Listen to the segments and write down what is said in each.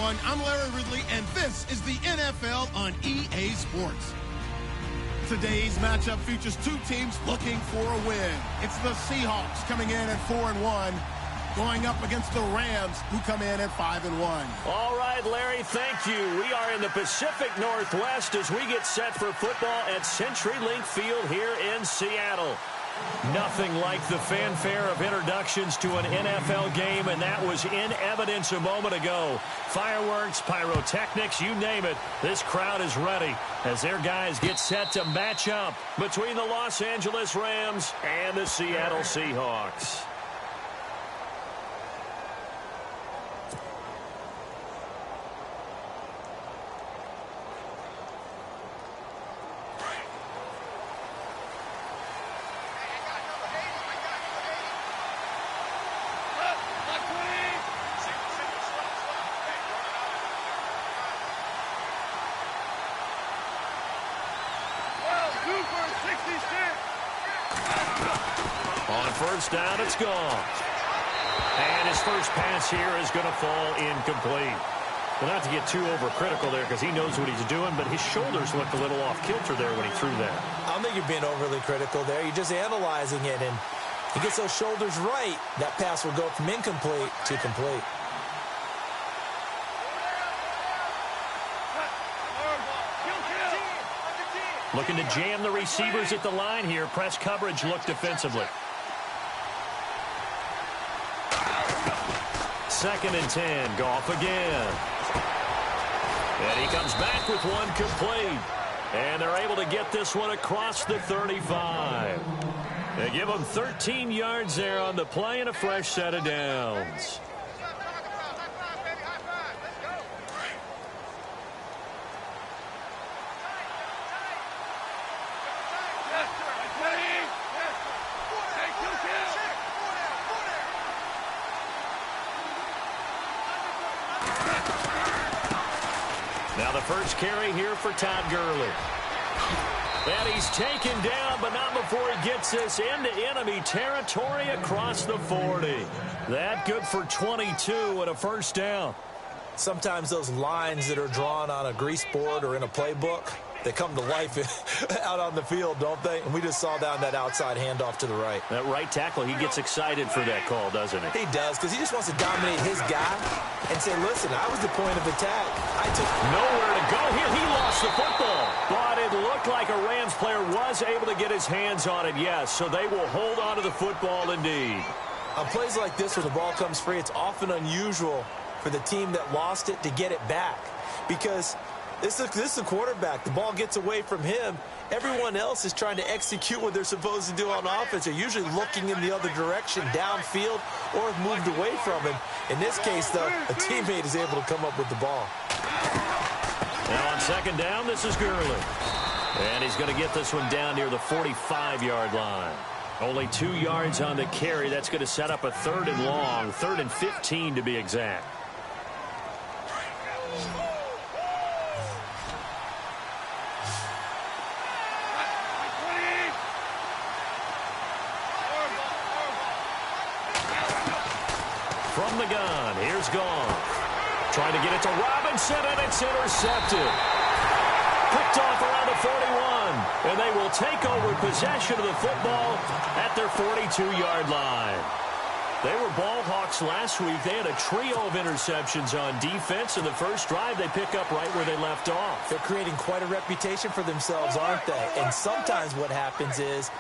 everyone. I'm Larry Ridley, and this is the NFL on EA Sports. Today's matchup features two teams looking for a win. It's the Seahawks coming in at 4-1, going up against the Rams, who come in at 5-1. All right, Larry, thank you. We are in the Pacific Northwest as we get set for football at CenturyLink Field here in Seattle. Nothing like the fanfare of introductions to an NFL game, and that was in evidence a moment ago. Fireworks, pyrotechnics, you name it. This crowd is ready as their guys get set to match up between the Los Angeles Rams and the Seattle Seahawks. On first down, it's gone. And his first pass here is going to fall incomplete. Well, not to get too overcritical there because he knows what he's doing, but his shoulders looked a little off kilter there when he threw that. I don't think you're being overly critical there. You're just analyzing it, and he gets those shoulders right. That pass will go from incomplete to complete. Looking to jam the receivers at the line here. Press coverage look defensively. 2nd and 10. Goff again. And he comes back with one complete. And they're able to get this one across the 35. They give him 13 yards there on the play and a fresh set of downs. Now the first carry here for Todd Gurley. And he's taken down, but not before he gets this into enemy territory across the 40. That good for 22 and a first down. Sometimes those lines that are drawn on a grease board or in a playbook, they come to life out on the field, don't they? And we just saw down that outside handoff to the right. That right tackle, he gets excited for that call, doesn't he? He does, because he just wants to dominate his guy and say, listen, I was the point of attack. I took nowhere to go here. He lost the football. But it looked like a Rams player was able to get his hands on it, yes. So they will hold on to the football indeed. On plays like this where the ball comes free, it's often unusual for the team that lost it to get it back. Because this is a quarterback. The ball gets away from him. Everyone else is trying to execute what they're supposed to do on offense. They're usually looking in the other direction, downfield, or have moved away from him. In this case, though, a teammate is able to come up with the ball. Now on 2nd down, this is Gurley. And he's going to get this one down near the 45-yard line. Only 2 yards on the carry. That's going to set up a 3rd and long, 3rd and 15 to be exact. From the gun, here's Goff. Trying to get it to Robinson, and it's intercepted. Picked off around the 41, and they will take over possession of the football at their 42-yard line. They were ball hawks last week. They had a trio of interceptions on defense. In the first drive, they pick up right where they left off. They're creating quite a reputation for themselves, aren't they? And sometimes what happens is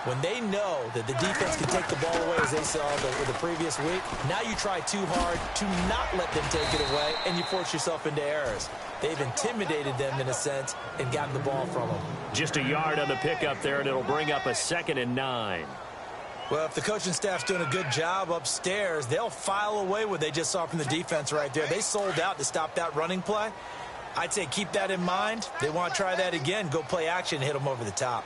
when they know that the defense can take the ball away, as they saw the previous week, now you try too hard to not let them take it away, and you force yourself into errors. They've intimidated them, in a sense, and gotten the ball from them. Just a yard on the pickup there, and it'll bring up a 2nd and 9. Well, if the coaching staff's doing a good job upstairs, they'll file away what they just saw from the defense right there. They sold out to stop that running play. I'd say keep that in mind. They want to try that again. Go play action and hit them over the top.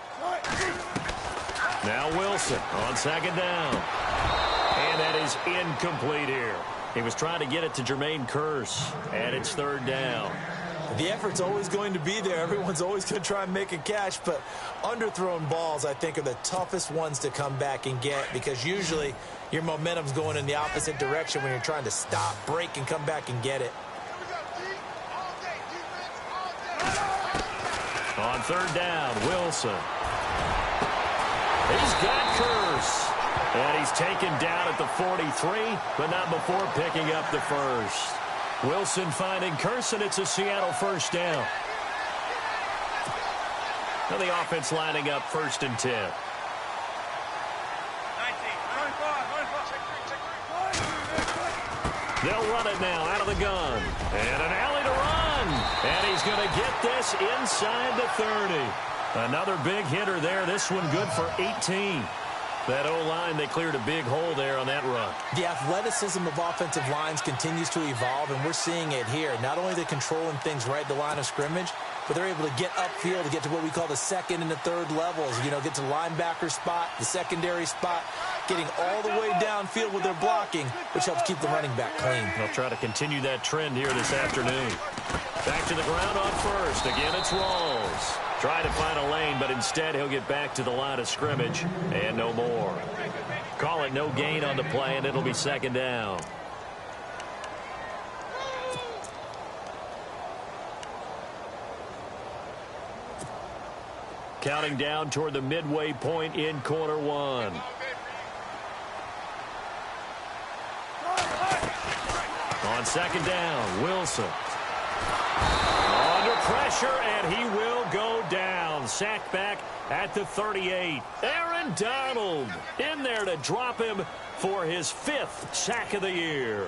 Now Wilson on 2nd down. And that is incomplete here. He was trying to get it to Jermaine Kearse, and it's 3rd down. The effort's always going to be there. Everyone's always going to try and make a catch, but underthrown balls, I think, are the toughest ones to come back and get because usually your momentum's going in the opposite direction when you're trying to stop, break, and come back and get it. On third down, Wilson. He's got Kearse. And he's taken down at the 43, but not before picking up the first. Wilson finding Kearse, and it's a Seattle first down. Now the offense lining up 1st and 10. They'll run it now out of the gun. And an alley to run. And he's going to get this inside the 30. Another big hitter there. This one good for 18. That O-line, they cleared a big hole there on that run. The athleticism of offensive lines continues to evolve, and we're seeing it here. Not only are they controlling things right at the line of scrimmage, but they're able to get upfield to get to what we call the second and the third levels. You know, get to the linebacker spot, the secondary spot, getting all the way downfield with their blocking, which helps keep the running back clean. They'll try to continue that trend here this afternoon. Back to the ground on first. Again, it's Rawls. Try to find a lane, but instead he'll get back to the line of scrimmage and no more. Call it no gain on the play, and it'll be 2nd down. Counting down toward the midway point in quarter one. On 2nd down, Wilson. Under pressure, and he will go down. Sacked back at the 38. Aaron Donald in there to drop him for his 5th sack of the year.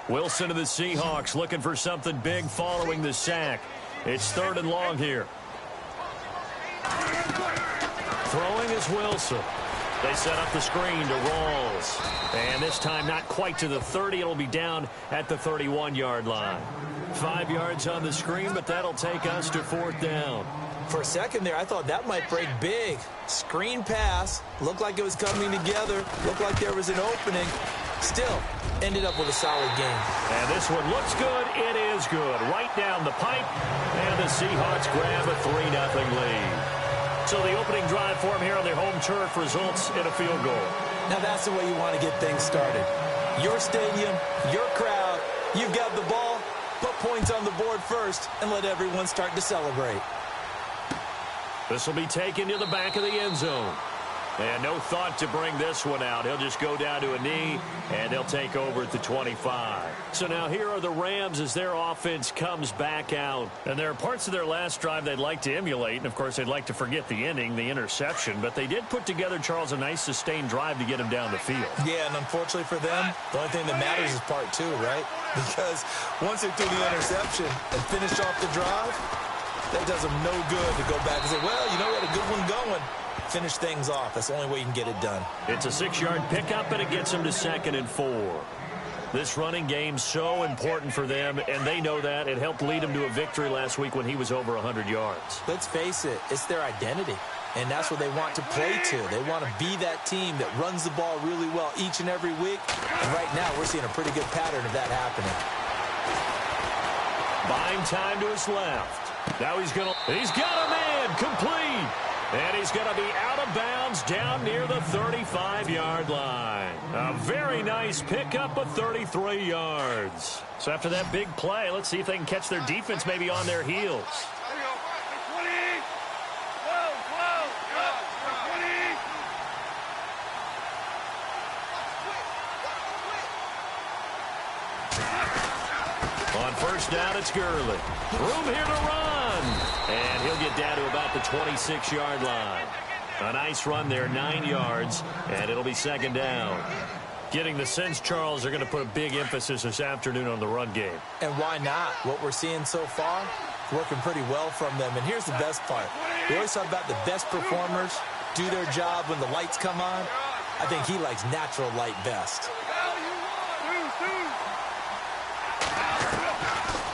Wilson of the Seahawks looking for something big following the sack. It's 3rd and long here. Throwing is Wilson. They set up the screen to Rawls. And this time not quite to the 30. It'll be down at the 31-yard line. 5 yards on the screen, but that'll take us to 4th down. For a second there, I thought that might break big. Screen pass. Looked like it was coming together. Looked like there was an opening. Still, ended up with a solid game. And this one looks good. It is good. Right down the pipe. And the Seahawks grab a 3-0 lead. So the opening drive for him here on their home turf results in a field goal. Now that's the way you want to get things started. Your stadium, your crowd, you've got the ball, put points on the board first, and let everyone start to celebrate. This will be taken to the back of the end zone. And no thought to bring this one out. He'll just go down to a knee, and they'll take over at the 25. So now here are the Rams as their offense comes back out. And there are parts of their last drive they'd like to emulate. And, of course, they'd like to forget the ending, the interception. But they did put together, Charles, a nice sustained drive to get him down the field. Yeah, and unfortunately for them, the only thing that matters is part 2, right? Because once they threw the interception and finished off the drive, that does them no good to go back and say, well, you know, we had a good one going. Finish things off. That's the only way you can get it done. It's a 6-yard pickup, and it gets them to 2nd and 4. This running game's so important for them, and they know that. It helped lead them to a victory last week when he was over 100 yards. Let's face it, it's their identity, and that's what they want to play to. They want to be that team that runs the ball really well each and every week, and right now we're seeing a pretty good pattern of that happening. Buying time to his left. Now he's got a man complete. And he's going to be out of bounds down near the 35-yard line. A very nice pickup of 33 yards. So after that big play, let's see if they can catch their defense maybe on their heels. On first down, it's Gurley. Room here to run. And he'll get down to about the 26-yard line. A nice run there, 9 yards, and it'll be 2nd down. Getting the sense, Charles, they're going to put a big emphasis this afternoon on the run game. And why not? What we're seeing so far, working pretty well from them. And here's the best part. We always talk about the best performers do their job when the lights come on. I think he likes natural light best.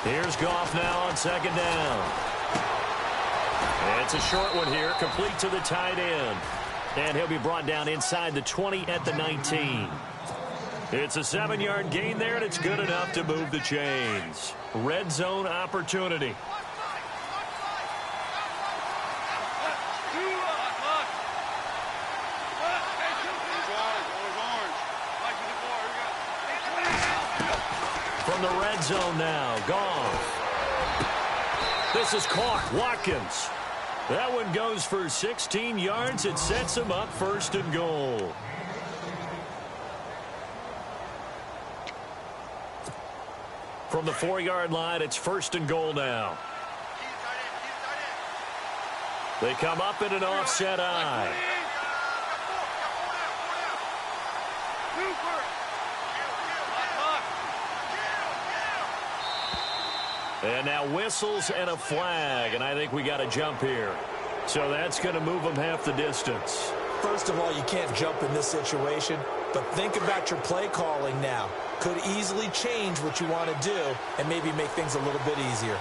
Here's Goff now on 2nd down. It's a short one here, complete to the tight end. And he'll be brought down inside the 20 at the 19. It's a 7-yard gain there, and it's good enough to move the chains. Red zone opportunity. the red zone now. Goff. This is caught. Watkins. That one goes for 16 yards. It sets him up 1st and goal. From the 4-yard line, it's 1st and goal now. They come up in an offset eye. And now whistles and a flag, and I think we got a jump here. So that's going to move them half the distance. First of all, you can't jump in this situation, but think about your play calling now. Could easily change what you want to do and maybe make things a little bit easier.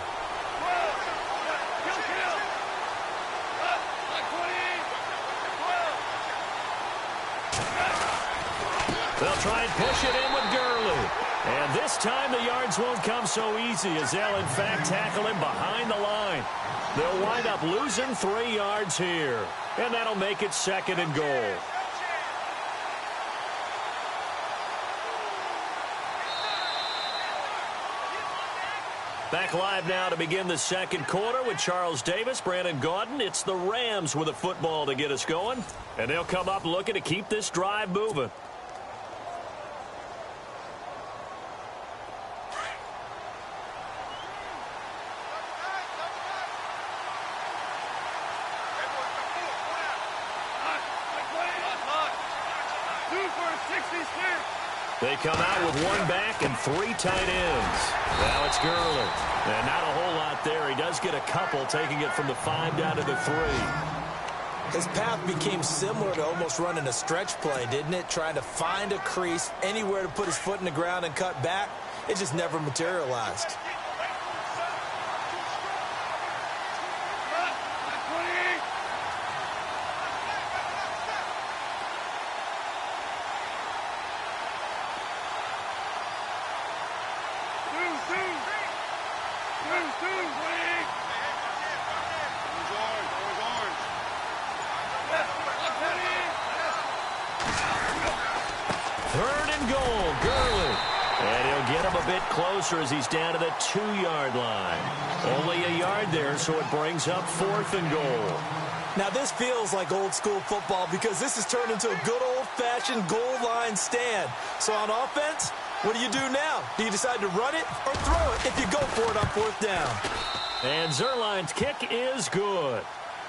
They'll try and push it in with Gurley. And this time the yards won't come so easy as they'll, in fact, tackle him behind the line. They'll wind up losing 3 yards here. And that'll make it 2nd and goal. Back live now to begin the 2nd quarter with Charles Davis, Brandon Gaudin. It's the Rams with a football to get us going. And they'll come up looking to keep this drive moving. They come out with 1 back and 3 tight ends. Now it's Gurley. And not a whole lot there. He does get a couple, taking it from the 5 down to the 3. His path became similar to almost running a stretch play, didn't it? Trying to find a crease, anywhere to put his foot in the ground and cut back. It just never materialized. Closer as he's down to the 2-yard line. Only a yard there, so it brings up 4th and goal. Now this feels like old school football because this has turned into a good old-fashioned goal line stand. So on offense, what do you do now? Do you decide to run it or throw it if you go for it on 4th down? And Zuerlein's kick is good.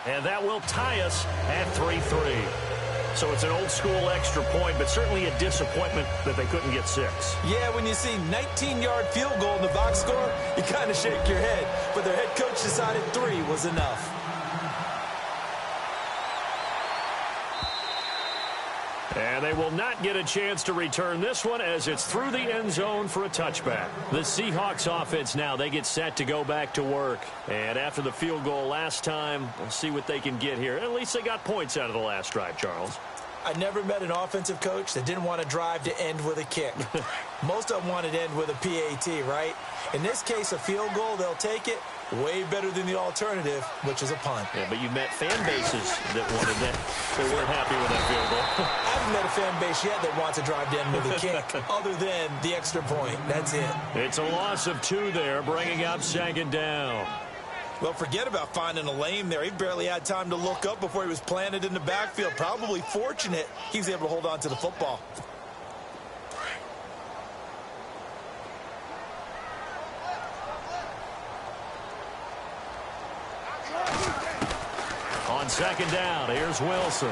And that will tie us at 3-3. So it's an old-school extra point, but certainly a disappointment that they couldn't get 6. Yeah, when you see 19-yard field goal in the box score, you kind of shake your head. But their head coach decided 3 was enough. And they will not get a chance to return this one as it's through the end zone for a touchback. The Seahawks offense now, they get set to go back to work. And after the field goal last time, we'll see what they can get here. At least they got points out of the last drive, Charles. I never met an offensive coach that didn't want to drive to end with a kick. Most of them wanted to end with a PAT, right? In this case, a field goal, they'll take it. Way better than the alternative, which is a punt. Yeah, but you've met fan bases that wanted that. They weren't happy with that field goal. I haven't met a fan base yet that wants to drive to end with a kick, other than the extra point. That's it. It's a loss of 2 there, bringing up 2nd down. Well, forget about finding a lane there. He barely had time to look up before he was planted in the backfield. Probably fortunate he was able to hold on to the football. On 2nd down, here's Wilson.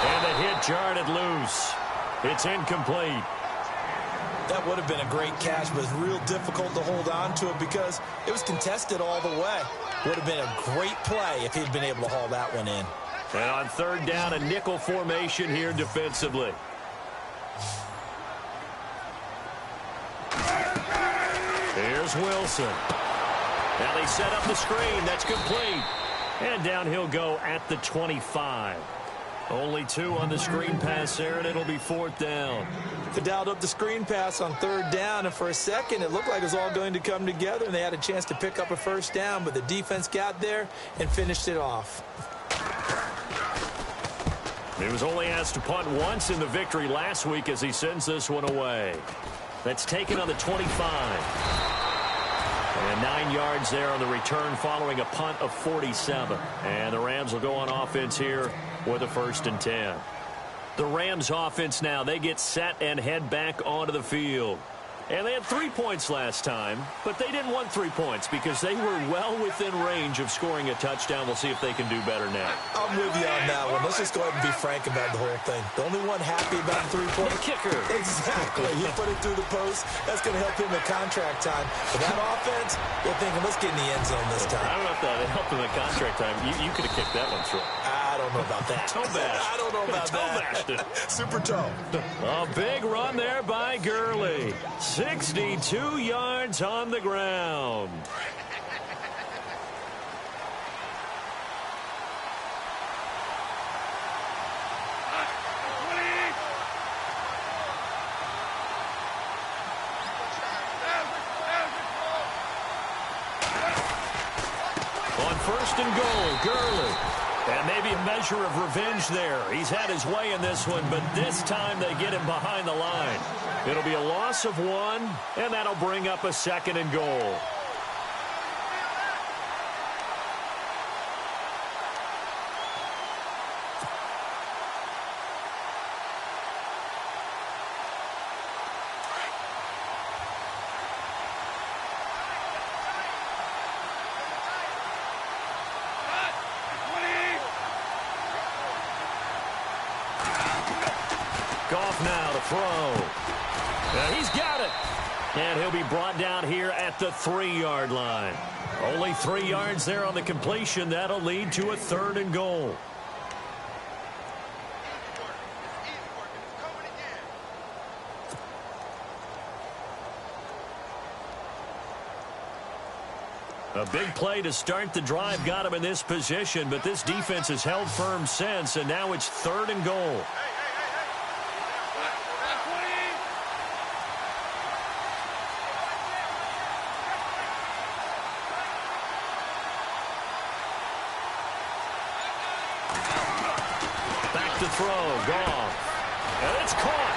And the hit jarred it loose. It's incomplete. That would have been a great catch, but it's real difficult to hold on to it because it was contested all the way. Would have been a great play if he'd been able to haul that one in. And on 3rd down, a nickel formation here defensively. Here's Wilson. Now they set up the screen. That's complete. And down he'll go at the 25. Only 2 on the screen pass there, and it'll be 4th down. They dialed up the screen pass on 3rd down, and for a second it looked like it was all going to come together, and they had a chance to pick up a 1st down, but the defense got there and finished it off. He was only asked to punt once in the victory last week as he sends this one away. That's taken on the 25. And 9 yards there on the return following a punt of 47. And the Rams will go on offense here with a 1st and 10. The Rams offense now, they get set and head back onto the field. And they had 3 points last time, but they didn't want 3 points because they were well within range of scoring a touchdown. We'll see if they can do better now. I'm with you on that one. Let's just go ahead and be frank about the whole thing. The only one happy about the 3-point. The kicker. Exactly. You put it through the post. That's going to help him in contract time. But that offense, they're thinking, let's get in the end zone this time. I don't know if that helped him in contract time. You could have kicked that one through. I don't know about that. Toe bash. I don't know about that. Super toe. A big run there by Gurley. 62 yards on the ground. On 1st and goal, Gurley. And maybe a measure of revenge there. He's had his way in this one, but this time they get him behind the line. It'll be a loss of 1, and that'll bring up a 2nd and goal. Goff now to throw. And he's got it. And he'll be brought down here at the 3-yard line. Only 3 yards there on the completion. That'll lead to a 3rd and goal. A big play to start the drive got him in this position, but this defense has held firm since, and now it's 3rd and goal. To throw, Goff. And it's caught.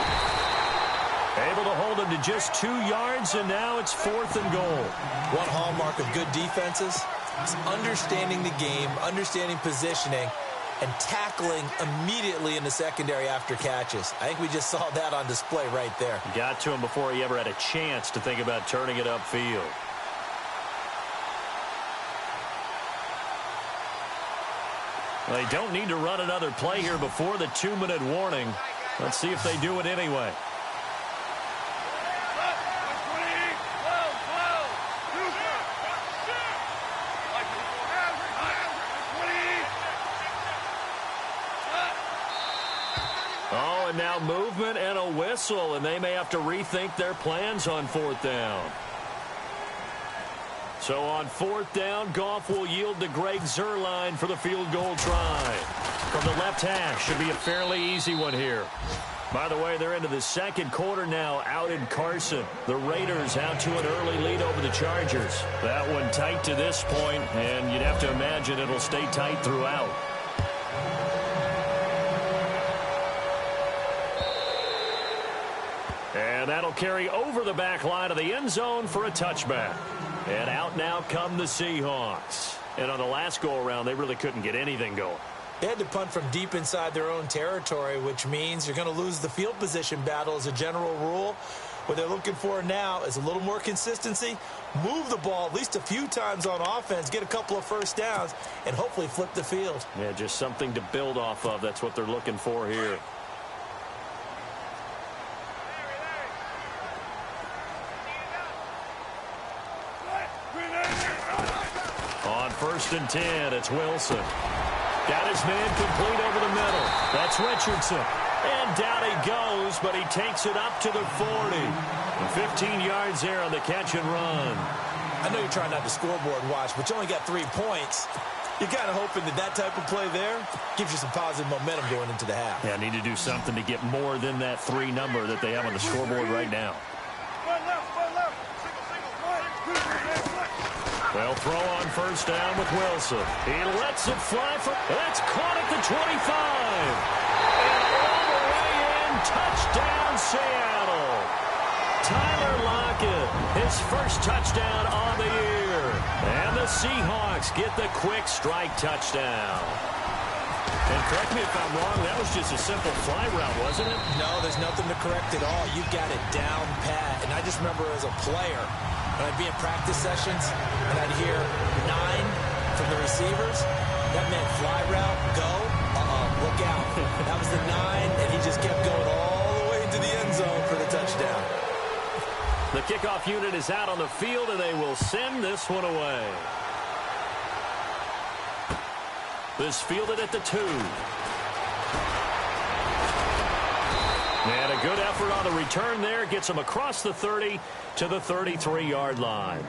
Able to hold him to just 2 yards, and now it's 4th and goal. One hallmark of good defenses is understanding the game, understanding positioning, and tackling immediately in the secondary after catches. I think we just saw that on display right there. Got to him before he ever had a chance to think about turning it upfield. They don't need to run another play here before the 2-minute warning. Let's see if they do it anyway. Oh, and now movement and a whistle, and they may have to rethink their plans on 4th down. So on 4th down, Goff will yield to Greg Zuerlein for the field goal try. From the left hash, should be a fairly easy one here. By the way, they're into the 2nd quarter now out in Carson. The Raiders out to an early lead over the Chargers. That one tight to this point, and you'd have to imagine it'll stay tight throughout. And that'll carry over the back line of the end zone for a touchback. And out now come the Seahawks. And on the last go-around, they really couldn't get anything going. They had to punt from deep inside their own territory, which means you're going to lose the field position battle as a general rule. What they're looking for now is a little more consistency, move the ball at least a few times on offense, get a couple of 1st downs, and hopefully flip the field. Yeah, just something to build off of. That's what they're looking for here. On 1st and 10, it's Wilson. Got his man complete over the middle. That's Richardson. And down he goes, but he takes it up to the 40. 15 yards there on the catch and run. I know you're trying not to scoreboard watch, but you only got 3 points. You're kind of hoping that that type of play there gives you some positive momentum going into the half. Yeah, need to do something to get more than that 3 number that they have on the scoreboard right now. They'll throw on 1st down with Wilson. He lets it fly. That's caught at the 25. And all the way in, touchdown Seattle. Tyler Lockett, his first touchdown on the year. And the Seahawks get the quick strike touchdown. And correct me if I'm wrong, that was just a simple fly route, wasn't it? No, there's nothing to correct at all. You got it down pat. And I just remember as a player, when I'd be in practice sessions and I'd hear 9 from the receivers, that meant fly route, go, look out. That was the 9, and he just kept going all the way into the end zone for the touchdown. The kickoff unit is out on the field, and they will send this one away. This fielded at the 2. And a good effort on the return there. Gets them across the 30 to the 33-yard line.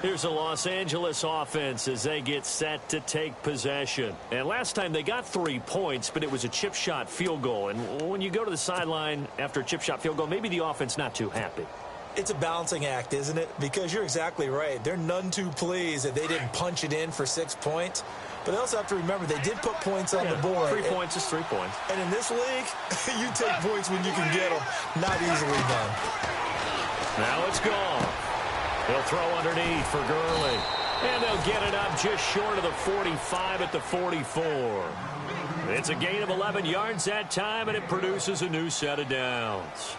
Here's the Los Angeles offense as they get set to take possession. And last time they got 3 points, but it was a chip shot field goal. And when you go to the sideline after a chip shot field goal, maybe the offense not too happy. It's a balancing act, isn't it? Because you're exactly right. They're none too pleased that they didn't punch it in for 6 points. But they also have to remember they did put points on the board. 3 points is 3 points. And in this league, you take points when you can get them. Not easily done. Now it's gone. He'll throw underneath for Gurley. And they'll get it up just short of the 45 at the 44. It's a gain of 11 yards that time, and it produces a new set of downs.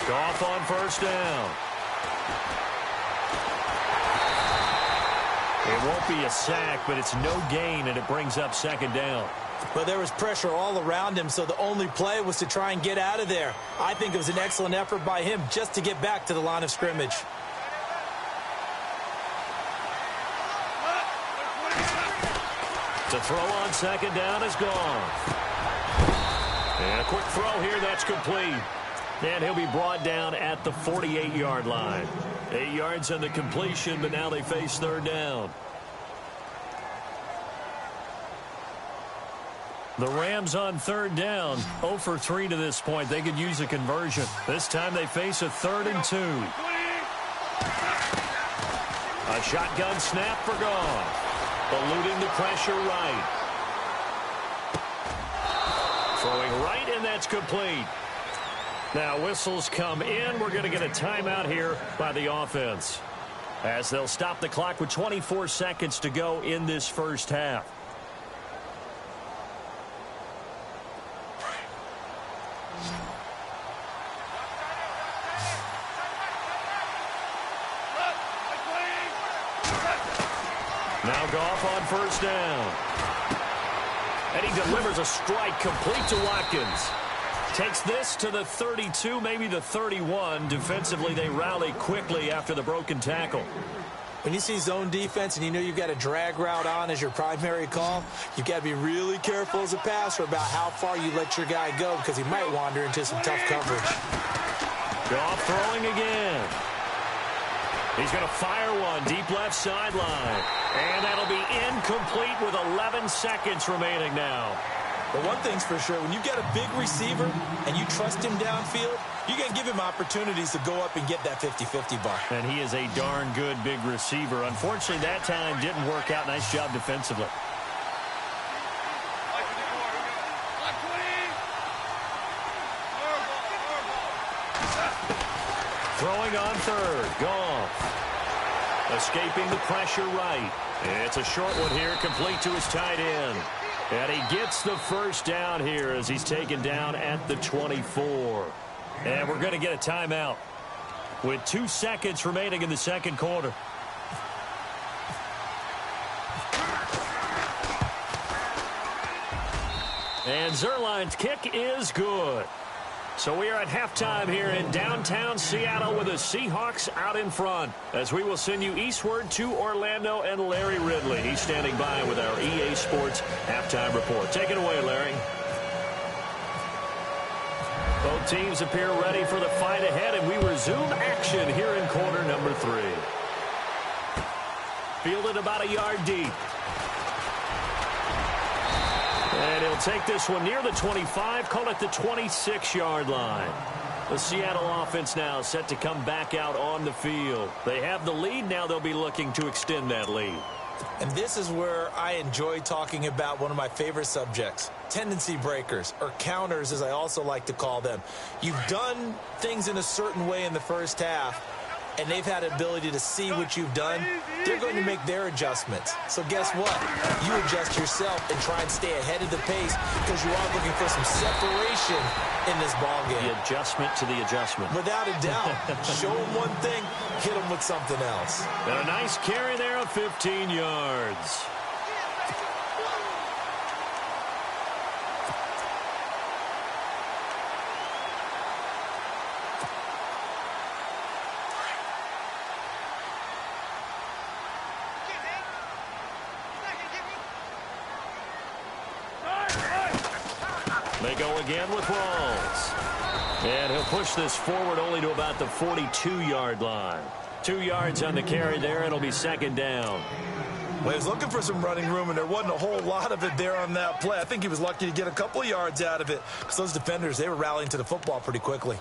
Goff on first down. It won't be a sack, but it's no gain, and it brings up second down. But there was pressure all around him, so the only play was to try and get out of there. I think it was an excellent effort by him just to get back to the line of scrimmage. The throw on second down is gone. And a quick throw here, that's complete. And he'll be brought down at the 48-yard line. 8 yards on the completion, but now they face third down. The Rams on third down, 0 for 3 to this point. They could use a conversion. This time they face a 3rd and 2. A shotgun snap for Goff. Eluding the pressure right. Throwing right, and that's complete. Now whistles come in. We're going to get a timeout here by the offense, as they'll stop the clock with 24 seconds to go in this first half. Now Goff on first down. And he delivers a strike complete to Watkins. Takes this to the 32, maybe the 31. Defensively, they rally quickly after the broken tackle. When you see zone defense and you know you've got a drag route on as your primary call, you've got to be really careful as a passer about how far you let your guy go, because he might wander into some tough coverage. Goff throwing again. He's going to fire one deep left sideline. And that'll be incomplete with 11 seconds remaining now. But one thing's for sure, when you've got a big receiver and you trust him downfield, you got to give him opportunities to go up and get that 50-50 ball. And he is a darn good big receiver. Unfortunately, that time didn't work out. Nice job defensively. Throwing on third. Goff. Escaping the pressure right. It's a short one here, complete to his tight end. And he gets the first down here as he's taken down at the 24. And we're going to get a timeout with 2 seconds remaining in the second quarter. And Zuerlein's kick is good. So we are at halftime here in downtown Seattle with the Seahawks out in front, as we will send you eastward to Orlando and Larry Ridley. He's standing by with our EA Sports halftime report. Take it away, Larry. Both teams appear ready for the fight ahead, and we resume action here in quarter number 3. Fielded about a yard deep. And he'll take this one near the 25, call it the 26-yard line. The Seattle offense now set to come back out on the field. They have the lead. Now they'll be looking to extend that lead. And this is where I enjoy talking about one of my favorite subjects, tendency breakers, or counters as I also like to call them. You've done things in a certain way in the first half, and they've had the ability to see what you've done. They're going to make their adjustments. So guess what? You adjust yourself and try and stay ahead of the pace because you are looking for some separation in this ball game. The adjustment to the adjustment. Without a doubt. Show them one thing, hit them with something else. And a nice carry there of 15 yards. They go again with Rawls. And he'll push this forward only to about the 42-yard line. 2 yards on the carry there. It'll be second down. Well, he was looking for some running room, and there wasn't a whole lot of it there on that play. I think he was lucky to get a couple of yards out of it because those defenders, they were rallying to the football pretty quickly.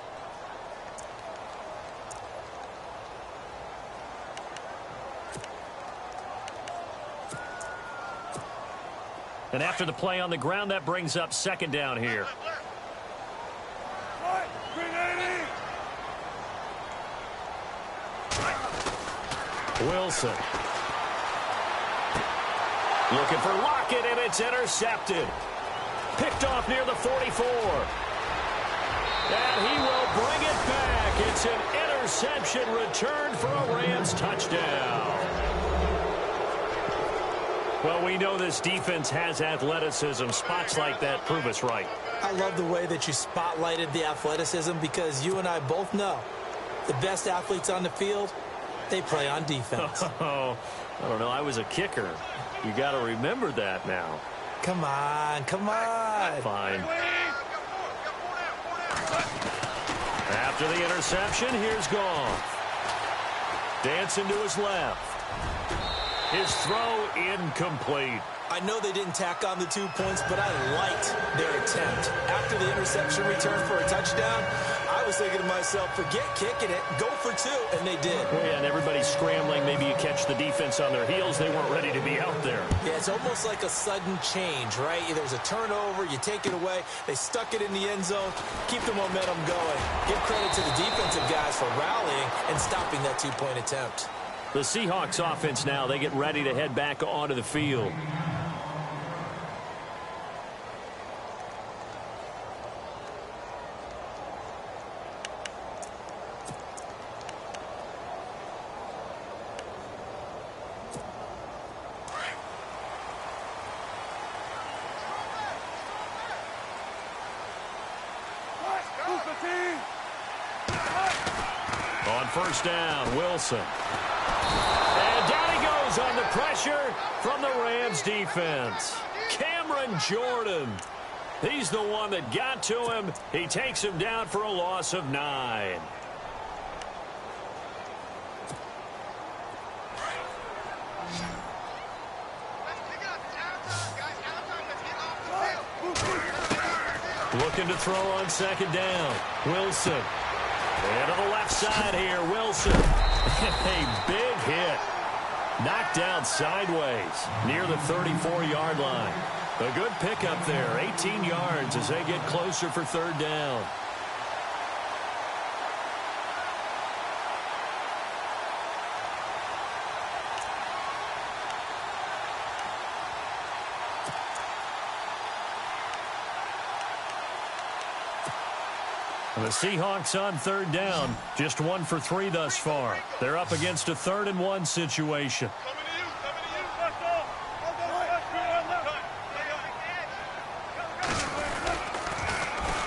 And after the play on the ground, that brings up second down here. Wilson. Looking for Lockett, and it's intercepted. Picked off near the 44. And he will bring it back. It's an interception return for a Rams touchdown. Well, we know this defense has athleticism. Spots like that prove us right. I love the way that you spotlighted the athleticism because you and I both know the best athletes on the field, they play on defense. Oh, I don't know. I was a kicker. You got to remember that now. Come on, come on. Fine. After the interception, here's Goff. Dancing to his left. His throw incomplete. I know they didn't tack on the 2 points, but I liked their attempt. After the interception return for a touchdown, I was thinking to myself, forget kicking it, go for 2, and they did. Yeah, and everybody's scrambling. Maybe you catch the defense on their heels. They weren't ready to be out there. Yeah, it's almost like a sudden change, right? There's a turnover, you take it away, they stuck it in the end zone, keep the momentum going. Give credit to the defensive guys for rallying and stopping that 2-point attempt. The Seahawks offense now, they get ready to head back onto the field. On first down, Wilson. And down he goes on the pressure from the Rams defense. Cameron Jordan. He's the one that got to him. He takes him down for a loss of 9. Looking to throw on second down. Wilson. And to the left side here, Wilson. A big hit. Knocked down sideways near the 34-yard line. A good pickup there, 18 yards as they get closer for third down. The Seahawks on third down, just 1 for 3 thus far. They're up against a 3rd and 1 situation.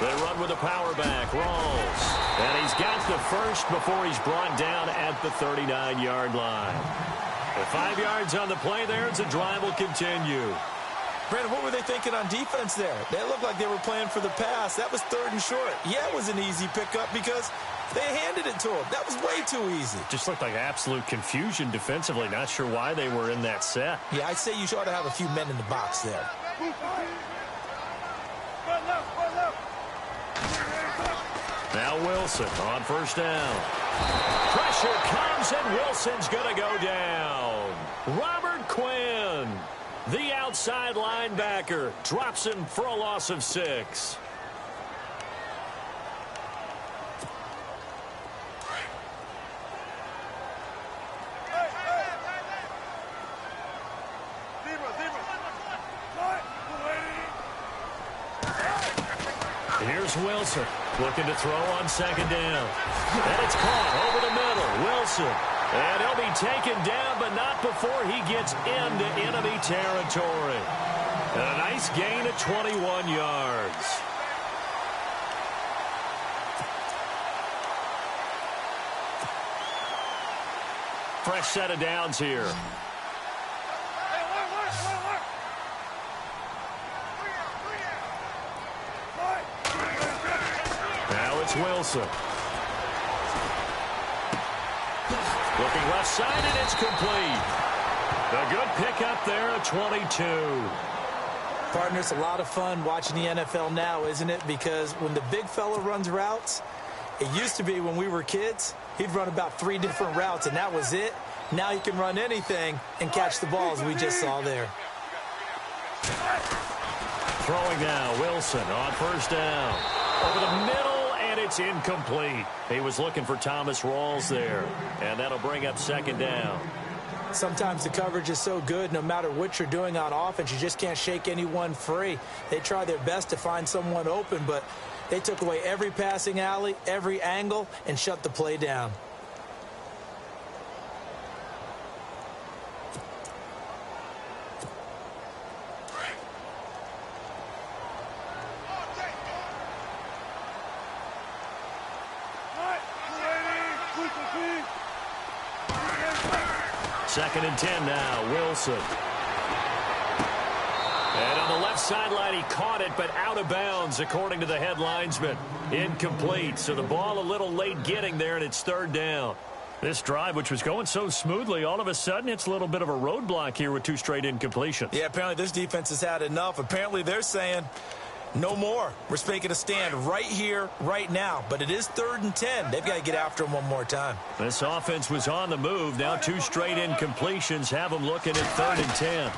They run with a power back, Rawls. And he's got the first before he's brought down at the 39-yard line. With 5 yards on the play there, the drive will continue. Brandon, what were they thinking on defense there? They looked like they were playing for the pass. That was 3rd and short. Yeah, it was an easy pickup because they handed it to him. That was way too easy. Just looked like absolute confusion defensively. Not sure why they were in that set. Yeah, I'd say you ought to have a few men in the box there. Now Wilson on first down. Pressure comes, and Wilson's going to go down. Robert Quinn, the outside linebacker, drops him for a loss of 6. Here's Wilson looking to throw on second down. And it's caught over the middle. Wilson. And he'll be taken down, but not before he gets into enemy territory. And a nice gain of 21 yards. Fresh set of downs here. Wilson. Looking left side, and it's complete. A good pickup there at 22. Partner, it's a lot of fun watching the NFL now, isn't it? Because when the big fella runs routes, it used to be when we were kids, he'd run about 3 different routes, and that was it. Now he can run anything and catch the ball, as we just saw there. Throwing now, Wilson on first down. Over the middle. It's incomplete. He was looking for Thomas Rawls there, and that'll bring up second down. Sometimes the coverage is so good, no matter what you're doing on offense, you just can't shake anyone free. They try their best to find someone open, but they took away every passing alley, every angle, and shut the play down. Second and 10 now, Wilson. And on the left sideline, he caught it, but out of bounds, according to the head linesman. Incomplete, so the ball a little late getting there, and it's third down. This drive, which was going so smoothly, all of a sudden it's a little bit of a roadblock here with 2 straight incompletions. Yeah, apparently this defense has had enough. Apparently they're saying, no more. We're making a stand right here, right now. But it is third and 10. They've got to get after him one more time. This offense was on the move. Now 2 straight incompletions have them looking at third and 10.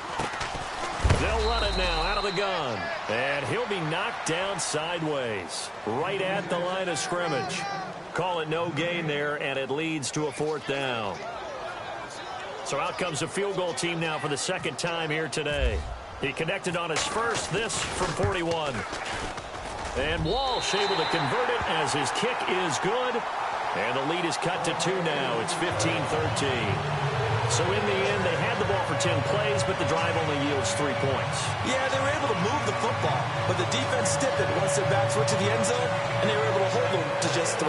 They'll run it now out of the gun. And he'll be knocked down sideways, right at the line of scrimmage. Call it no gain there, and it leads to a 4th down. So out comes the field goal team now for the second time here today. He connected on his first, this from 41. And Walsh able to convert it as his kick is good. And the lead is cut to 2 now. It's 15-13. So in the end, they had the ball for 10 plays, but the drive only yields 3 points. Yeah, they were able to move the football, but the defense stiffened once their backs went to the end zone, and they were able to hold them to just 3.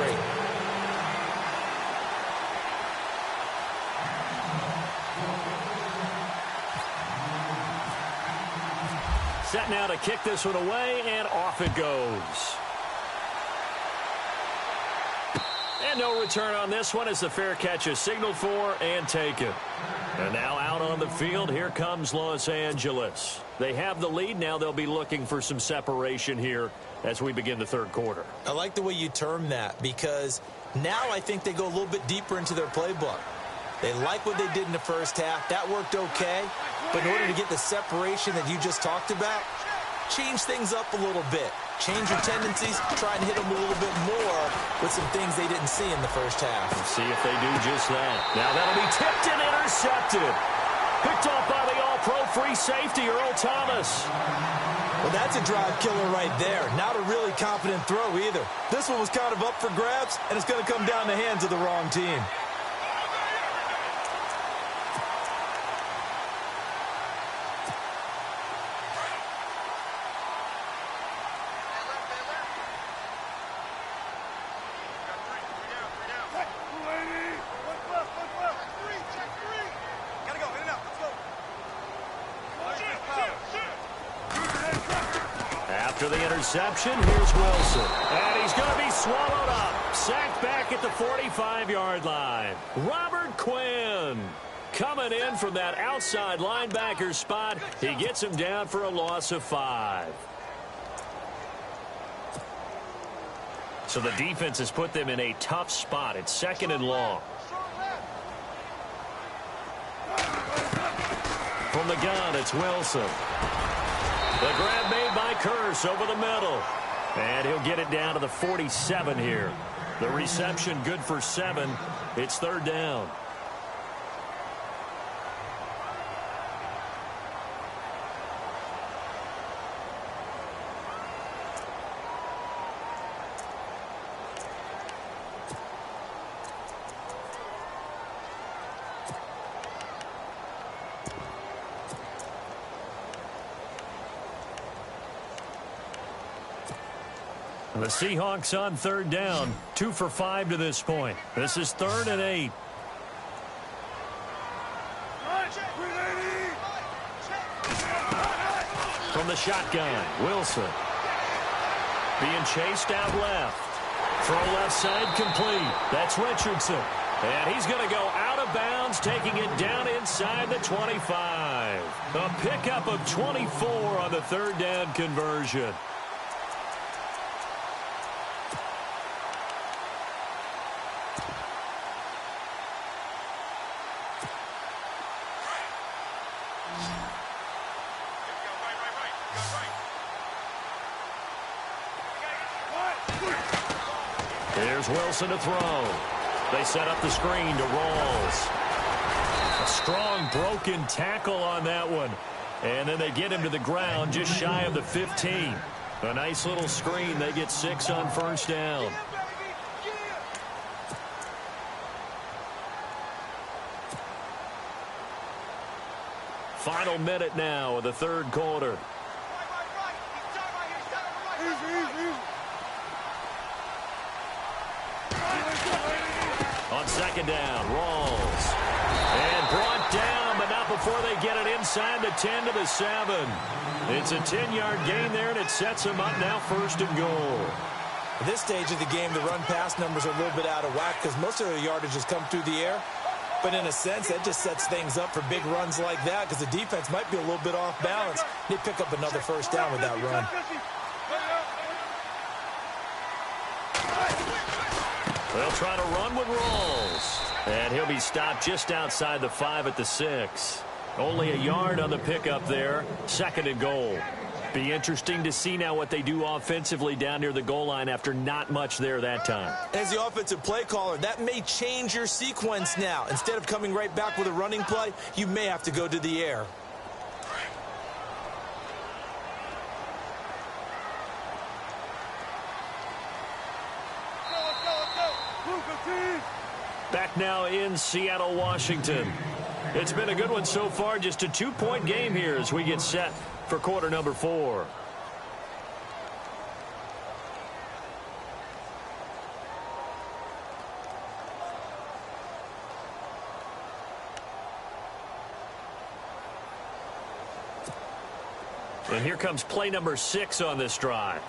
Set now to kick this one away, and off it goes. And no return on this one as the fair catch is signaled for and taken. And now out on the field, here comes Los Angeles. They have the lead. Now they'll be looking for some separation here as we begin the third quarter. I like the way you term that, because now I think they go a little bit deeper into their playbook. They like what they did in the first half. That worked okay. But in order to get the separation that you just talked about, change things up a little bit. Change your tendencies, try and hit them a little bit more with some things they didn't see in the first half. Let's see if they do just that. Now that'll be tipped and intercepted. Picked off by the all-pro free safety, Earl Thomas. Well, that's a drive killer right there. Not a really confident throw either. This one was kind of up for grabs, and it's going to come down the hands of the wrong team. After the interception, here's Wilson. And he's going to be swallowed up. Sacked back at the 45-yard line. Robert Quinn coming in from that outside linebacker spot. He gets him down for a loss of 5. So the defense has put them in a tough spot. It's 2nd and long. From the gun, it's Wilson. The grab made by Kearse over the middle. And he'll get it down to the 47 here. The reception good for 7. It's 3rd down. The Seahawks on 3rd down. 2 for 5 to this point. This is 3rd and 8. From the shotgun, Wilson. Being chased out left. Throw left side complete. That's Richardson. And he's going to go out of bounds, taking it down inside the 25. A pickup of 24 on the 3rd down conversion. There's Wilson to throw. They set up the screen to Rawls. A strong broken tackle on that one. And then they get him to the ground just shy of the 15. A nice little screen. They get 6 on 1st down. Final minute now of the 3rd quarter. On 2nd down, Rawls. And brought down, but not before they get it inside the 10 to the 7. It's a 10-yard gain there, and it sets them up now 1st and goal. At this stage of the game, the run-pass numbers are a little bit out of whack because most of their yardage has come through the air. But in a sense, that just sets things up for big runs like that because the defense might be a little bit off balance. They pick up another 1st down with that run. They'll try to run with Rawls. And he'll be stopped just outside the 5 at the 6. Only a yard on the pickup there. 2nd and goal. Be interesting to see now what they do offensively down near the goal line after not much there that time. As the offensive play caller, that may change your sequence now. Instead of coming right back with a running play, you may have to go to the air. Back now in Seattle, Washington. It's been a good one so far. Just a 2-point game here as we get set for quarter number 4. And here comes play number 6 on this drive.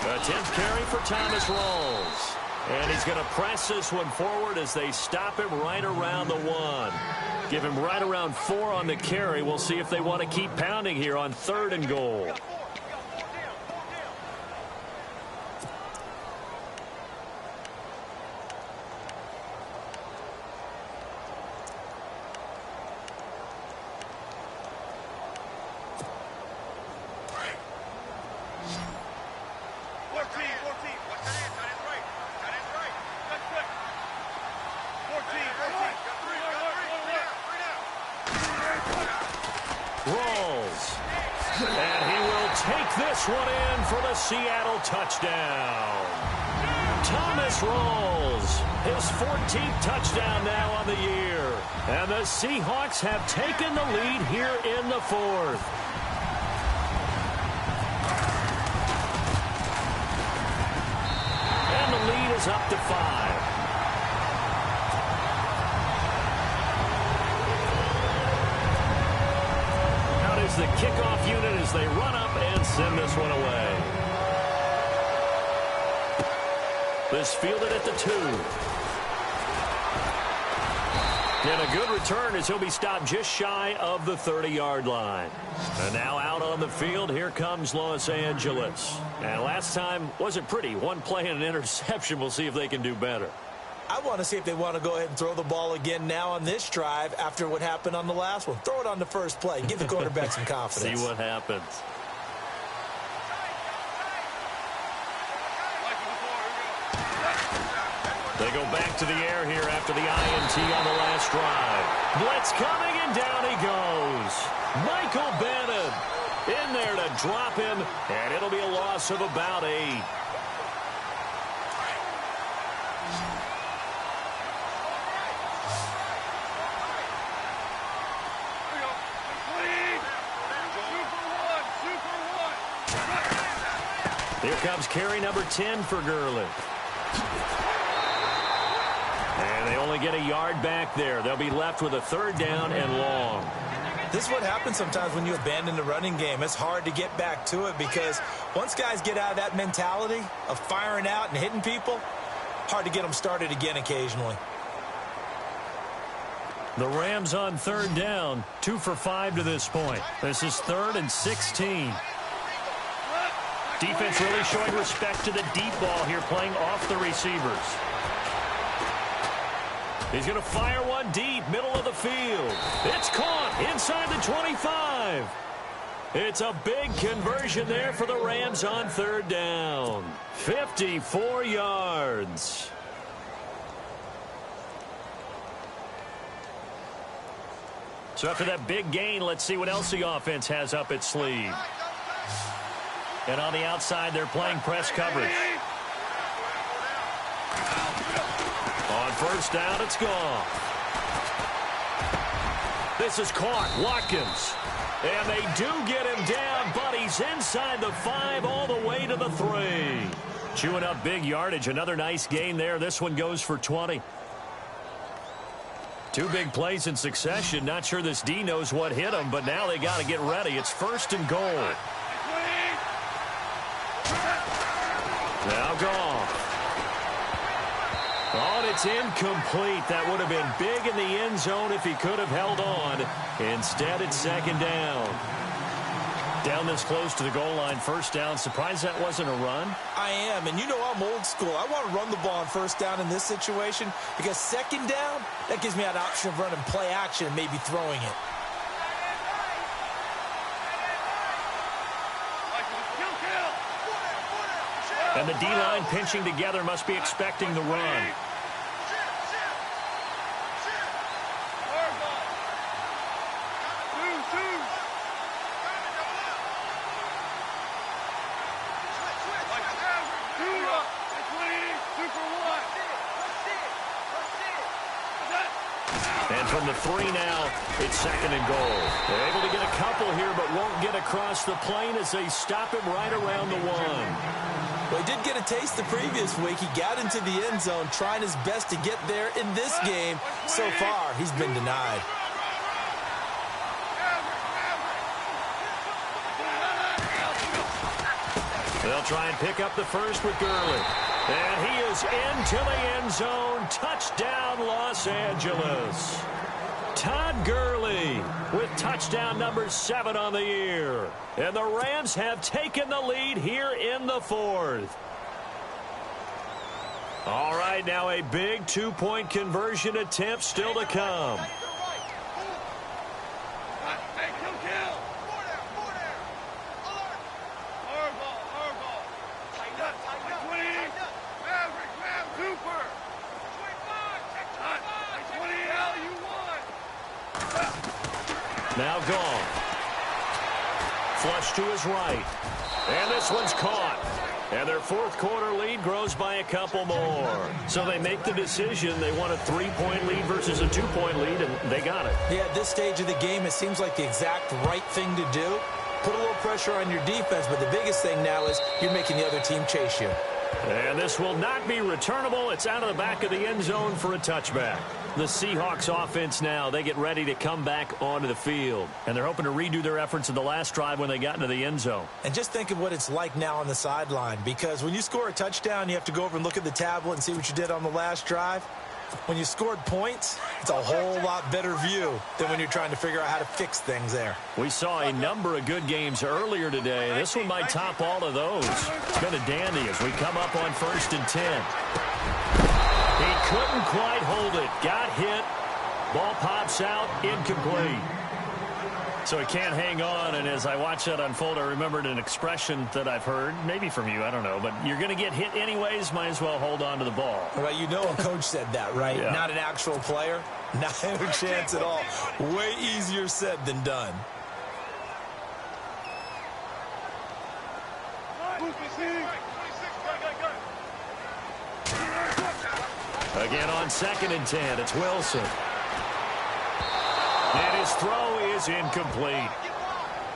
A 10th carry for Thomas Rawls. And he's going to press this one forward as they stop him right around the 1. Give him right around 4 on the carry. We'll see if they want to keep pounding here on 3rd and goal. Rawls. And he will take this one in for the Seattle touchdown. Thomas Rawls, his 14th touchdown now on the year. And the Seahawks have taken the lead here in the 4th. And the lead is up to 5. The kickoff unit as they run up and send this one away. This fielded at the 2. And a good return as he'll be stopped just shy of the 30-yard line. And now out on the field, here comes Los Angeles. And last time wasn't pretty. One play and an interception. We'll see if they can do better. I want to see if they want to go ahead and throw the ball again now on this drive after what happened on the last one. Throw it on the first play. Give the quarterback some confidence. See what happens. They go back to the air here after the INT on the last drive. Blitz coming, and down he goes. Michael Bannon in there to drop him, and it'll be a loss of about 8. Here comes carry number 10 for Gurley. And they only get a yard back there. They'll be left with a 3rd down and long. This is what happens sometimes when you abandon the running game. It's hard to get back to it because once guys get out of that mentality of firing out and hitting people, hard to get them started again occasionally. The Rams on 3rd down, 2 for 5 to this point. This is 3rd and 16. Defense really showing respect to the deep ball here, playing off the receivers. He's going to fire one deep, middle of the field. It's caught inside the 25. It's a big conversion there for the Rams on 3rd down. 54 yards. So after that big gain, let's see what else the offense has up its sleeve. And on the outside, they're playing press coverage. On 1st down, it's gone. This is caught. Watkins. And they do get him down, but he's inside the 5 all the way to the 3. Chewing up big yardage. Another nice gain there. This one goes for 20. 2 big plays in succession. Not sure this D knows what hit him, but now they got to get ready. It's 1st and goal. Now gone. Oh, and it's incomplete. That would have been big in the end zone if he could have held on. Instead, it's 2nd down. Down this close to the goal line, 1st down. Surprised that wasn't a run? I am, and you know I'm old school. I want to run the ball on 1st down in this situation because 2nd down, that gives me an option of running play action and maybe throwing it. And the D-line pinching together must be expecting the run. And from the 3 now, it's 2nd and goal. They're able to get a couple here, but won't get across the plane as they stop him right around the 1. Well, he did get a taste the previous week. He got into the end zone, trying his best to get there in this game. So far, he's been denied. They'll try and pick up the 1st with Gurley. And he is into the end zone. Touchdown, Los Angeles. Todd Gurley with touchdown number 7 on the year. And the Rams have taken the lead here in the 4th. All right, now a big 2-point conversion attempt still to come. Now gone. Flush to his right. And this one's caught. And their 4th quarter lead grows by a couple more. So they make the decision. They want a 3-point lead versus a 2-point lead, and they got it. Yeah, at this stage of the game, it seems like the exact right thing to do. Put a little pressure on your defense, but the biggest thing now is you're making the other team chase you. And this will not be returnable. It's out of the back of the end zone for a touchback. The Seahawks offense now, they get ready to come back onto the field. And they're hoping to redo their efforts in the last drive when they got into the end zone. And just think of what it's like now on the sideline, because when you score a touchdown, you have to go over and look at the tablet and see what you did on the last drive. When you scored points, it's a whole lot better view than when you're trying to figure out how to fix things there. We saw a number of good games earlier today. This one might top all of those. It's been a dandy as we come up on 1st and 10. He couldn't quite hold it. Got hit. Ball pops out. Incomplete. So he can't hang on, and as I watch that unfold, I remembered an expression that I've heard, maybe from you, I don't know, but you're going to get hit anyways, might as well hold on to the ball. Well, you know a coach said that, right? Yeah. Not an actual player. Not a chance at all. Way easier said than done. Again on 2nd and 10, it's Wilson. And his throw is incomplete.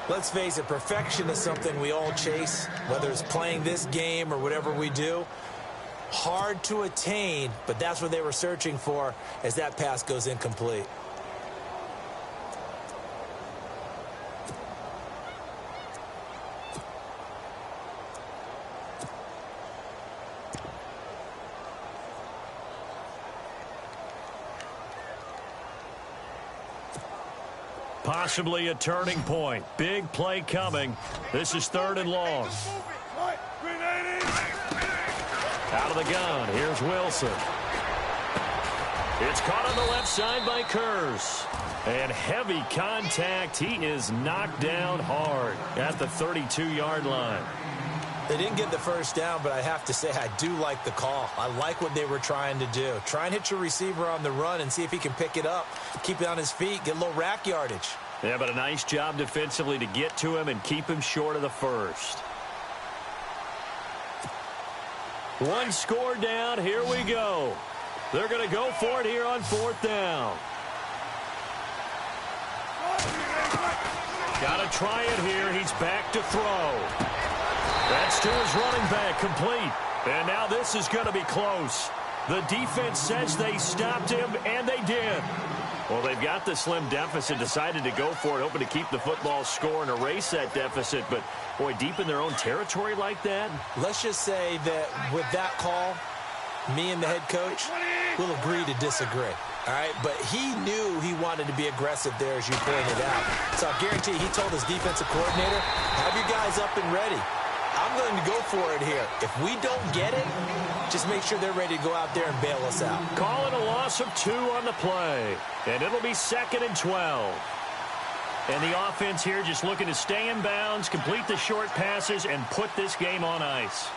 Let's face it, perfection is something we all chase, whether it's playing this game or whatever we do. Hard to attain, but that's what they were searching for as that pass goes incomplete. Possibly a turning point. Big play coming. This is 3rd and long. Out of the gun. Here's Wilson. It's caught on the left side by Kurz. And heavy contact. He is knocked down hard at the 32-yard line. They didn't get the first down, but I have to say I do like the call. I like what they were trying to do. Try and hit your receiver on the run and see if he can pick it up, keep it on his feet, get a little rack yardage. Yeah, but a nice job defensively to get to him and keep him short of the first. One score down. Here we go. They're going to go for it here on 4th down. Got to try it here. He's back to throw. That's to his running back, complete. And now this is going to be close. The defense says they stopped him, and they did. Well, they've got the slim deficit, decided to go for it, hoping to keep the football score and erase that deficit. But, boy, deep in their own territory like that. Let's just say that with that call, me and the head coach will agree to disagree. All right, but he knew he wanted to be aggressive there, as you pointed out. So I guarantee he told his defensive coordinator, have you guys up and ready. I'm going to go for it here. If we don't get it, just make sure they're ready to go out there and bail us out. Calling a loss of 2 on the play. And it'll be 2nd and 12. And the offense here just looking to stay in bounds, complete the short passes, and put this game on ice.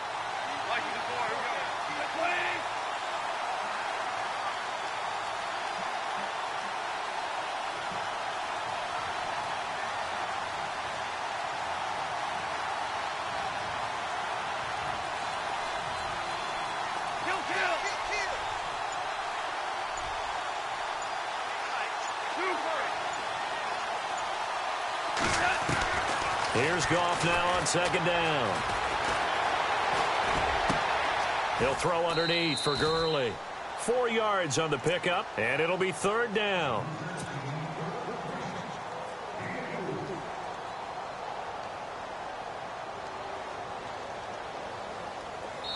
Here's Goff now on 2nd down. He'll throw underneath for Gurley. 4 yards on the pickup, and it'll be 3rd down.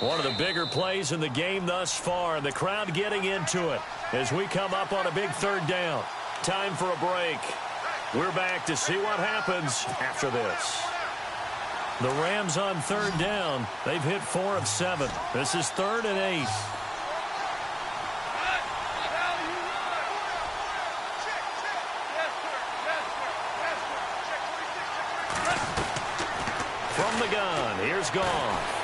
One of the bigger plays in the game thus far, and the crowd getting into it as we come up on a big 3rd down. Time for a break. We're back to see what happens after this. The Rams on 3rd down. They've hit 4 of 7. This is 3rd and 8. From the gun, here's Goff.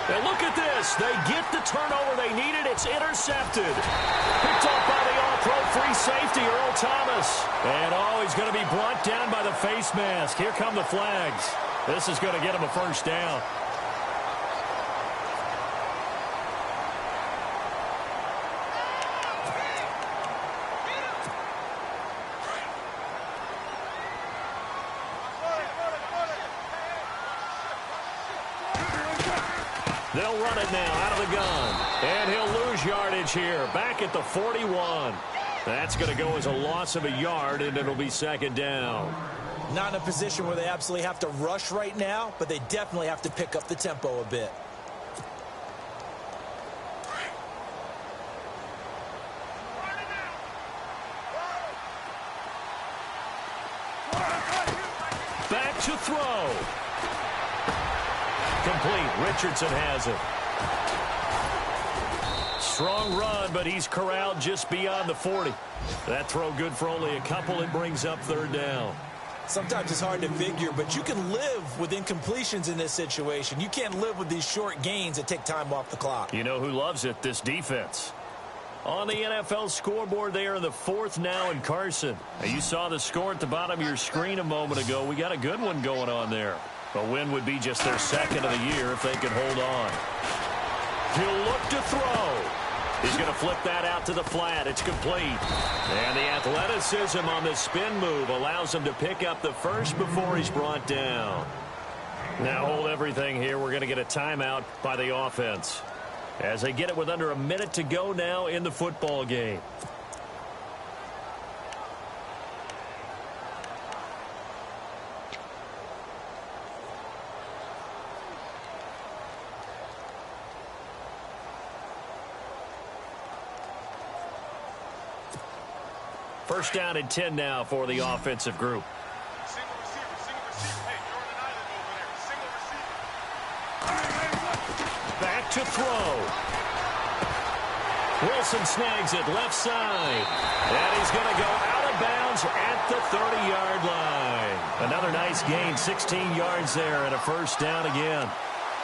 And look at this. They get the turnover they needed. It's intercepted. Picked up by the all-pro free safety, Earl Thomas. And, he's going to be brought down by the face mask. Here come the flags. This is going to get him a first down. They'll run it now out of the gun. And he'll lose yardage here. Back at the 41. That's going to go as a loss of a yard, and it'll be 2nd down. Not in a position where they absolutely have to rush right now, but they definitely have to pick up the tempo a bit. to throw. Complete. Richardson has it. Strong run, but he's corralled just beyond the 40. That throw good for only a couple. It brings up third down. Sometimes it's hard to figure, but you can live with incompletions in this situation. You can't live with these short gains that take time off the clock. You know who loves it? This defense. On the NFL scoreboard there in the 4th now in Carson. Now, you saw the score at the bottom of your screen a moment ago. We got a good one going on there. A win would be just their 2nd of the year if they could hold on. He'll look to throw. He's going to flip that out to the flat. It's complete. And the athleticism on the spin move allows him to pick up the first before he's brought down. Now hold everything here. We're going to get a timeout by the offense as they get it with under a minute to go now in the football game. First down and 10 now for the offensive group. Single receiver. Hey, Jordan Island over there. Single receiver. Back to throw. Wilson snags it left side. And he's going to go out of bounds at the 30-yard line. Another nice gain, 16 yards there and a first down again.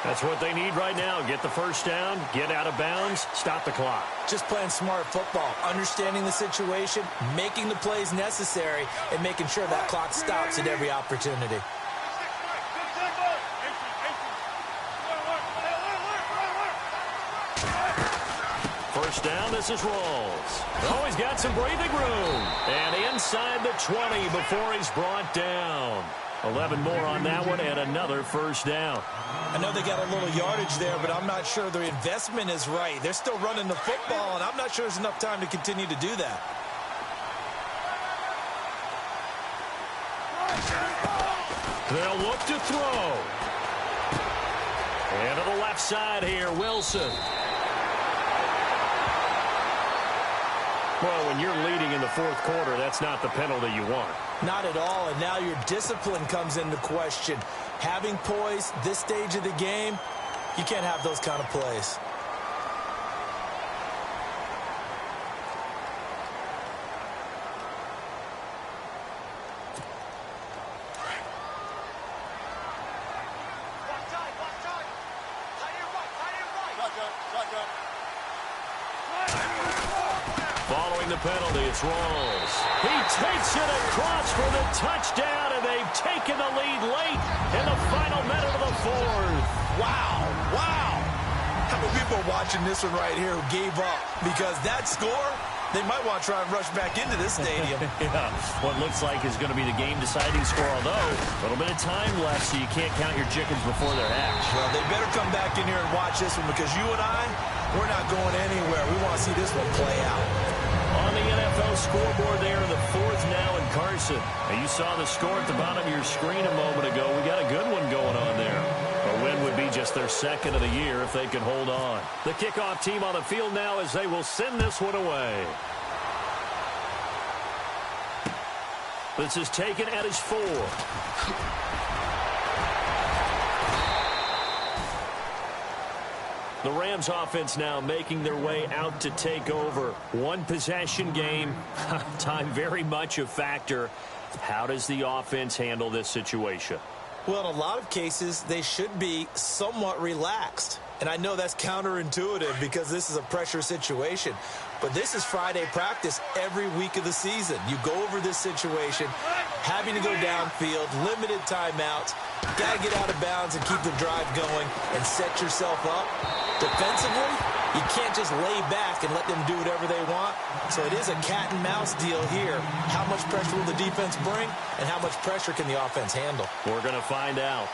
That's what they need right now. Get the first down, get out of bounds, stop the clock. Just playing smart football, understanding the situation, making the plays necessary, and making sure that clock stops at every opportunity. First down, this is Rawls. Oh, he's got some breathing room. And inside the 20 before he's brought down. 11 more on that one and another first down. I know they got a little yardage there, but I'm not sure their investment is right. They're still running the football, and I'm not sure there's enough time to continue to do that. They'll look to throw. And to the left side here, Wilson. Well, when you're leading in the 4th quarter, that's not the penalty you want. Not at all, and now your discipline comes into question. Having poise this stage of the game, you can't have those kind of plays. Following the penalty, it's Rawls. He takes it across for the touchdown, and they've taken the lead late in the final minute of the 4th. Wow, wow. How many people are watching this one right here who gave up? Because that score, they might want to try and rush back into this stadium. Yeah, what looks like is going to be the game-deciding score, although a little bit of time left, so you can't count your chickens before they're hatched. Well, they better come back in here and watch this one, because you and I, we're not going anywhere. We want to see this one play out. On the NFL scoreboard there in the 4th now in Carson. And you saw the score at the bottom of your screen a moment ago. We got a good one going on there. A win would be just their 2nd of the year if they could hold on. The kickoff team on the field now as they will send this one away. This is taken at his 4. The Rams offense now making their way out to take over. One possession game. Time very much a factor. How does the offense handle this situation? Well, in a lot of cases, they should be somewhat relaxed. And I know that's counterintuitive because this is a pressure situation. But this is Friday practice every week of the season. You go over this situation, having to go downfield, limited timeouts, got to get out of bounds and keep the drive going and set yourself up. Defensively, you can't just lay back and let them do whatever they want. So it is a cat and mouse deal here. How much pressure will the defense bring, and how much pressure can the offense handle? We're going to find out.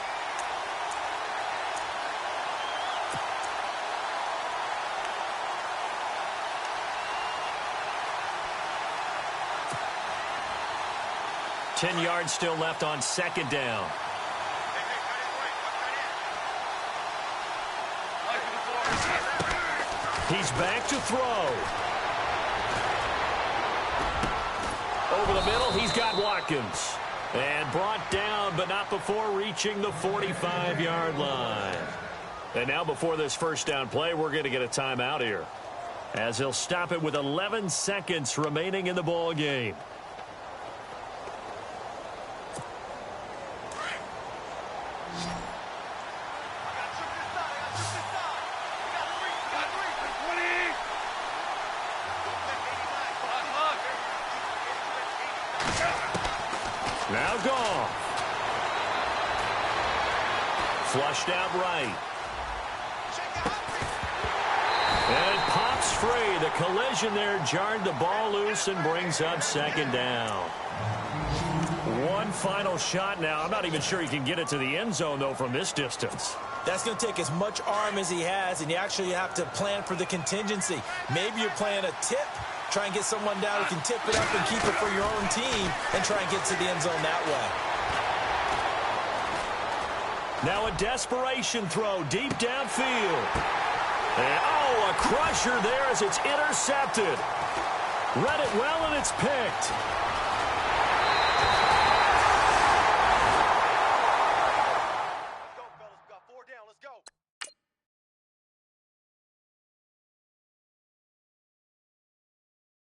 Ten yards still left on 2nd down. He's back to throw. Over the middle, he's got Watkins. And brought down, but not before reaching the 45-yard line. And now before this first down play, we're going to get a timeout here, as he'll stop it with 11 seconds remaining in the ball game. Now gone. Flushed out right. And it pops free. The collision there jarred the ball loose and brings up second down. One final shot now. I'm not even sure he can get it to the end zone, though, from this distance. That's going to take as much arm as he has, and you actually have to plan for the contingency. Maybe you're playing a tip. Try and get someone down who can tip it up and keep it for your own team and try and get to the end zone that way. Now a desperation throw deep downfield. And, a crusher there as it's intercepted. Read it well, and it's picked.